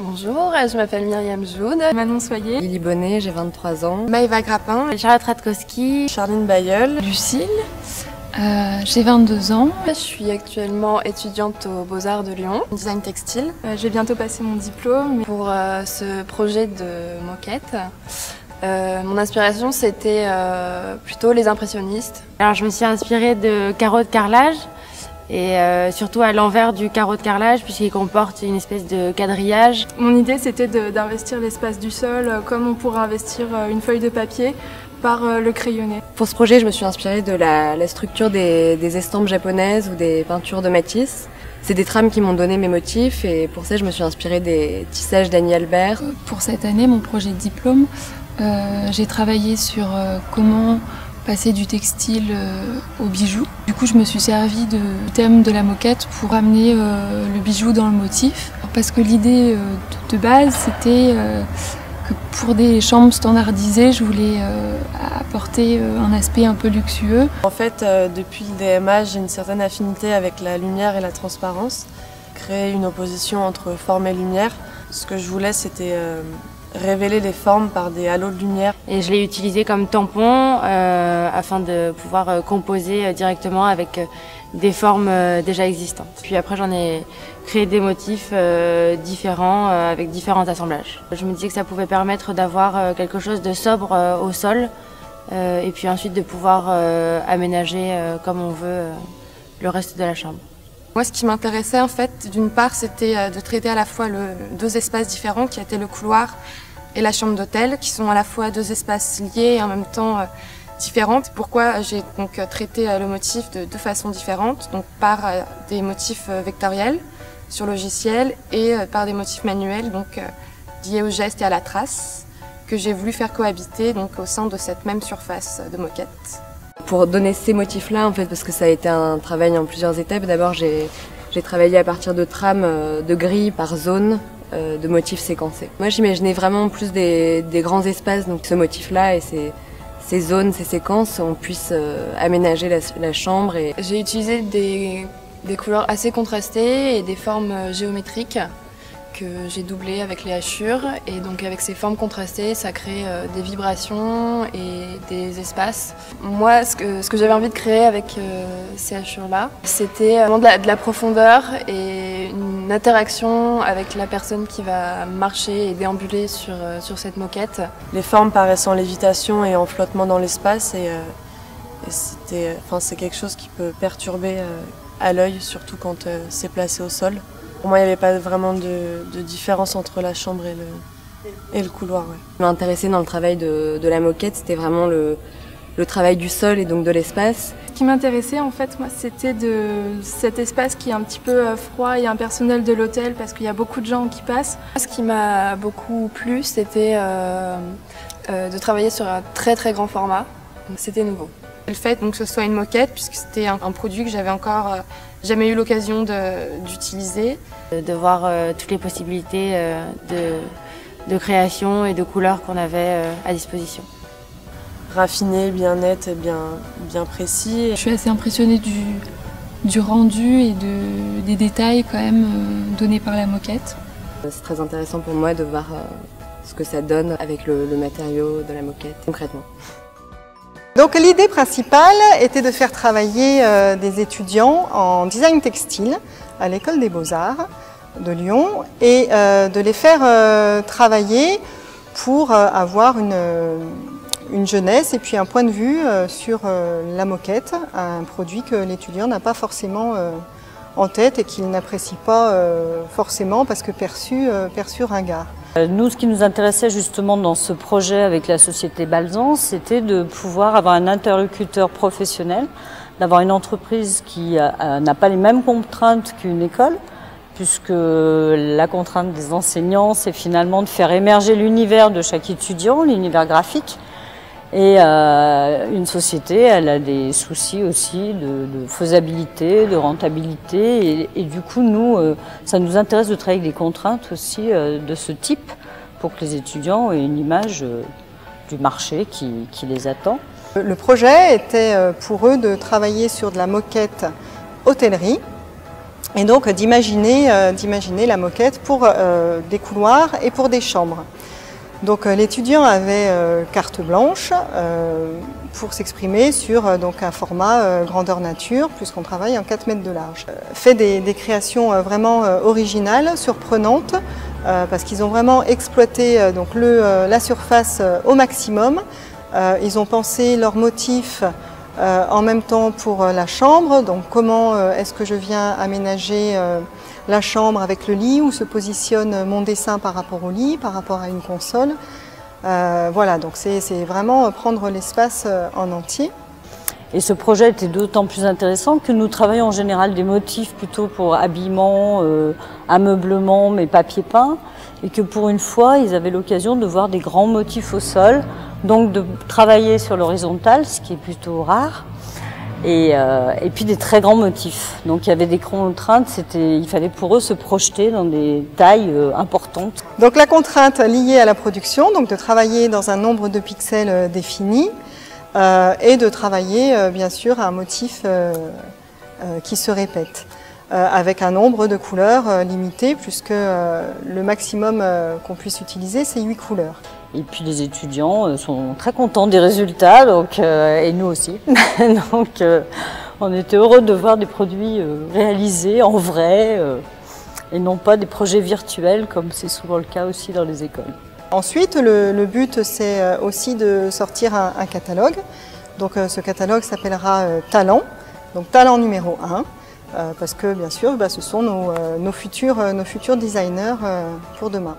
Bonjour, je m'appelle Myriam Joud. Manon Soyer. Lily Bonnet, j'ai 23 ans. Maëva Grappin. Charlotte Radkowski. Charline Bayeul. Lucille. J'ai 22 ans. Je suis actuellement étudiante aux Beaux-Arts de Lyon. Design textile. Je vais bientôt passer mon diplôme. Pour ce projet de moquette, mon inspiration c'était plutôt les impressionnistes. Alors je me suis inspirée de carreaux de carrelage et surtout à l'envers du carreau de carrelage puisqu'il comporte une espèce de quadrillage. Mon idée c'était d'investir l'espace du sol comme on pourrait investir une feuille de papier par le crayonné. Pour ce projet, je me suis inspirée de la structure des estampes japonaises ou des peintures de Matisse. C'est des trames qui m'ont donné mes motifs et pour ça je me suis inspirée des tissages d'Annie Albert. Pour cette année, mon projet de diplôme, j'ai travaillé sur comment passer du textile au bijou. Du coup, je me suis servi du thème de la moquette pour amener le bijou dans le motif. Parce que l'idée de base, c'était que pour des chambres standardisées, je voulais apporter un aspect un peu luxueux. En fait, depuis le DMA, j'ai une certaine affinité avec la lumière et la transparence. Créer une opposition entre forme et lumière. Ce que je voulais, c'était révéler les formes par des halos de lumière. Et je l'ai utilisé comme tampon afin de pouvoir composer directement avec des formes déjà existantes. Puis après j'en ai créé des motifs différents avec différents assemblages. Je me disais que ça pouvait permettre d'avoir quelque chose de sobre au sol et puis ensuite de pouvoir aménager comme on veut le reste de la chambre. Moi, ce qui m'intéressait, en fait, d'une part, c'était de traiter à la fois deux espaces différents, qui étaient le couloir et la chambre d'hôtel, qui sont à la fois deux espaces liés et en même temps différents. Pourquoi j'ai donc traité le motif de deux façons différentes, donc par des motifs vectoriels sur logiciel et par des motifs manuels, donc liés au geste et à la trace, que j'ai voulu faire cohabiter donc au sein de cette même surface de moquette. Pour donner ces motifs-là, en fait, parce que ça a été un travail en plusieurs étapes. D'abord, j'ai travaillé à partir de trames de grilles par zone de motifs séquencés. Moi, j'imaginais vraiment plus des grands espaces, donc ce motif-là et ces zones, ces séquences, on puisse aménager la chambre. J'ai utilisé des couleurs assez contrastées et des formes géométriques que j'ai doublées avec les hachures, et donc avec ces formes contrastées ça crée des vibrations et des espaces. Moi ce que j'avais envie de créer avec ces hachures là, c'était vraiment de la profondeur et une interaction avec la personne qui va marcher et déambuler sur cette moquette. Les formes paraissent en lévitation et en flottement dans l'espace et c'est quelque chose qui peut perturber à l'œil, surtout quand c'est placé au sol. Pour moi, il n'y avait pas vraiment de différence entre la chambre et le couloir. Ouais. Ce qui m'intéressait dans le travail de la moquette, c'était vraiment le travail du sol et donc de l'espace. Ce qui m'intéressait, en fait, moi, c'était de cet espace qui est un petit peu froid et impersonnel de l'hôtel, parce qu'il y a beaucoup de gens qui passent. Ce qui m'a beaucoup plu, c'était de travailler sur un très très grand format. C'était nouveau. Le fait donc, que ce soit une moquette, puisque c'était un produit que j'avais encore jamais eu l'occasion d'utiliser. De voir toutes les possibilités de création et de couleurs qu'on avait à disposition. Raffiné, bien net, bien précis. Je suis assez impressionnée du rendu et des détails quand même donnés par la moquette. C'est très intéressant pour moi de voir ce que ça donne avec le matériau de la moquette concrètement. Donc l'idée principale était de faire travailler des étudiants en design textile à l'école des Beaux-Arts de Lyon et de les faire travailler pour avoir une jeunesse et puis un point de vue sur la moquette, un produit que l'étudiant n'a pas forcément en tête et qu'il n'apprécie pas forcément parce que perçu ringard. Nous, ce qui nous intéressait justement dans ce projet avec la société Balzan, c'était de pouvoir avoir un interlocuteur professionnel, d'avoir une entreprise qui n'a pas les mêmes contraintes qu'une école, puisque la contrainte des enseignants, c'est finalement de faire émerger l'univers de chaque étudiant, l'univers graphique. Et une société, elle a des soucis aussi de faisabilité, de rentabilité. Et du coup, nous, ça nous intéresse de travailler avec des contraintes aussi de ce type pour que les étudiants aient une image du marché qui les attend. Le projet était pour eux de travailler sur de la moquette hôtellerie et donc d'imaginer la moquette pour des couloirs et pour des chambres. Donc l'étudiant avait carte blanche pour s'exprimer sur donc un format grandeur nature, puisqu'on travaille en 4 mètres de large. Fait des créations vraiment originales, surprenantes, parce qu'ils ont vraiment exploité donc la surface au maximum. Ils ont pensé leurs motifs en même temps pour la chambre, donc comment est-ce que je viens aménager la chambre avec le lit, où se positionne mon dessin par rapport au lit, par rapport à une console. Voilà, donc c'est vraiment prendre l'espace en entier. Et ce projet était d'autant plus intéressant que nous travaillons en général des motifs plutôt pour habillement, ameublement, mais papier peint, et que pour une fois, ils avaient l'occasion de voir des grands motifs au sol, donc de travailler sur l'horizontale, ce qui est plutôt rare, et puis des très grands motifs. Donc il y avait des contraintes, il fallait pour eux se projeter dans des tailles importantes. Donc la contrainte liée à la production, donc de travailler dans un nombre de pixels défini, et de travailler bien sûr un motif qui se répète, avec un nombre de couleurs limité, puisque le maximum qu'on puisse utiliser, c'est 8 couleurs. Et puis les étudiants sont très contents des résultats, donc, et nous aussi. Donc on était heureux de voir des produits réalisés en vrai, et non pas des projets virtuels, comme c'est souvent le cas aussi dans les écoles. Ensuite, le but, c'est aussi de sortir un catalogue. Donc ce catalogue s'appellera Talent, donc Talent numéro 1, parce que bien sûr, ce sont nos futurs designers pour demain.